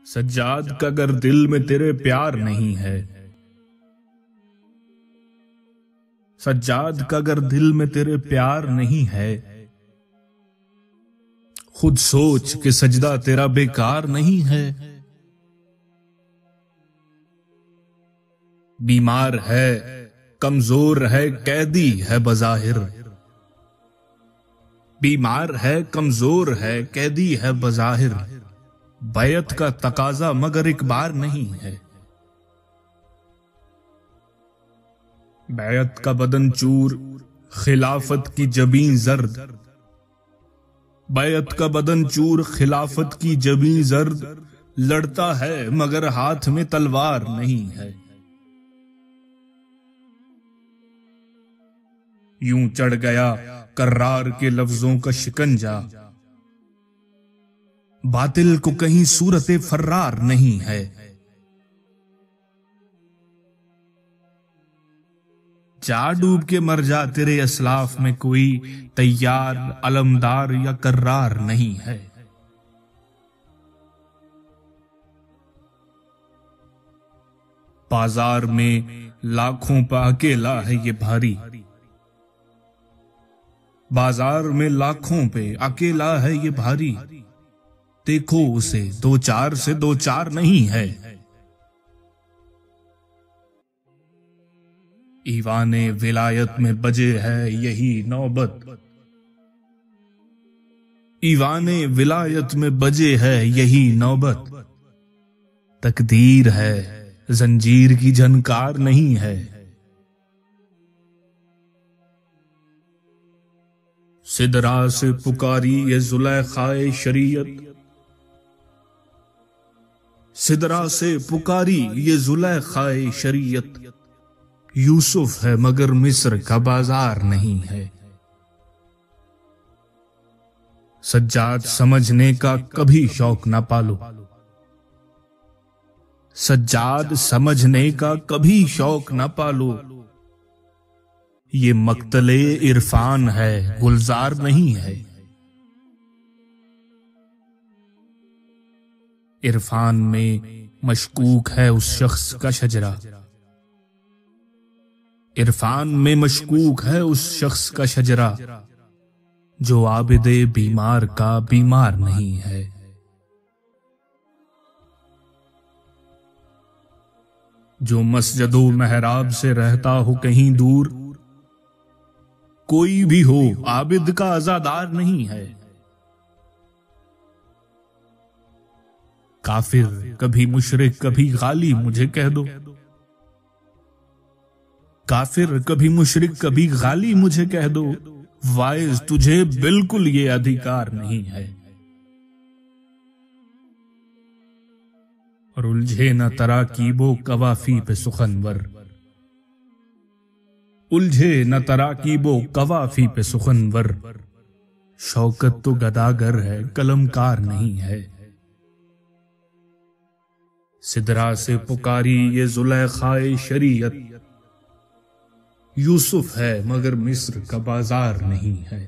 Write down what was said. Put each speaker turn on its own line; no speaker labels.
सज्जाद का अगर दिल में तेरे प्यार नहीं है, सज्जाद का अगर दिल में तेरे प्यार नहीं है, खुद सोच कि सजदा तेरा बेकार नहीं है। बीमार है, कमजोर है, कैदी है बज़ाहिर, बीमार है, कमजोर है, कैदी है बज़ाहिर, बैत का तकाजा मगर एक बार नहीं है। बैत का बदन चूर, खिलाफत की जबीं जर्द, बैत का बदन चूर, खिलाफत की जबीं जर्द, लड़ता है मगर हाथ में तलवार नहीं है। यूं चढ़ गया कर्रार के लफ्जों का शिकंजा, बातिल को कहीं सूरते फर्रार नहीं है। जा डूब के मर जा, तेरे असलाफ में कोई तैयार, अलमदार या कर्रार नहीं है। बाजार में लाखों पर अकेला है ये भारी, बाजार में लाखों पे अकेला है ये भारी, देखो उसे दो चार से दो चार नहीं है। ईवाने विलायत में बजे है यही नौबत, ईवाने विलायत में बजे है यही नौबत, तकदीर है जंजीर की झनकार नहीं है। सिदरा से पुकारी ये जुलेखाए शरीयत, सिदरा से पुकारी ये जुलेखाए शरीयत, यूसुफ है मगर मिस्र का बाजार नहीं है। सज्जाद समझने का कभी शौक ना पालो, सज्जाद समझने का कभी शौक ना पालो, ये मक्तले इरफान है, गुलजार नहीं है। इरफान में मशकूक है उस शख्स का शजरा, इरफान में मशकूक है उस शख्स का शजरा, जो आबिदे बीमार का बीमार नहीं है। जो मस्जिदो महराब से रहता हो कहीं दूर, कोई भी हो आबिद का आजादार नहीं है। काफिर कभी मुशरिक कभी गाली मुझे कह दो, काफिर कभी मुशरिक कभी गाली मुझे कह दो, वाइज तुझे बिल्कुल ये अधिकार नहीं है। और उलझे न तराकीबो कवाफी पे सुखनवर, उलझे न तराकीबो कवाफी पे सुखनवर, शौकत तो गदागर है कलमकार नहीं है। सिदरा से पुकारी ये जुलेखाए शरीयत, यूसुफ है मगर मिस्र का बाजार नहीं है।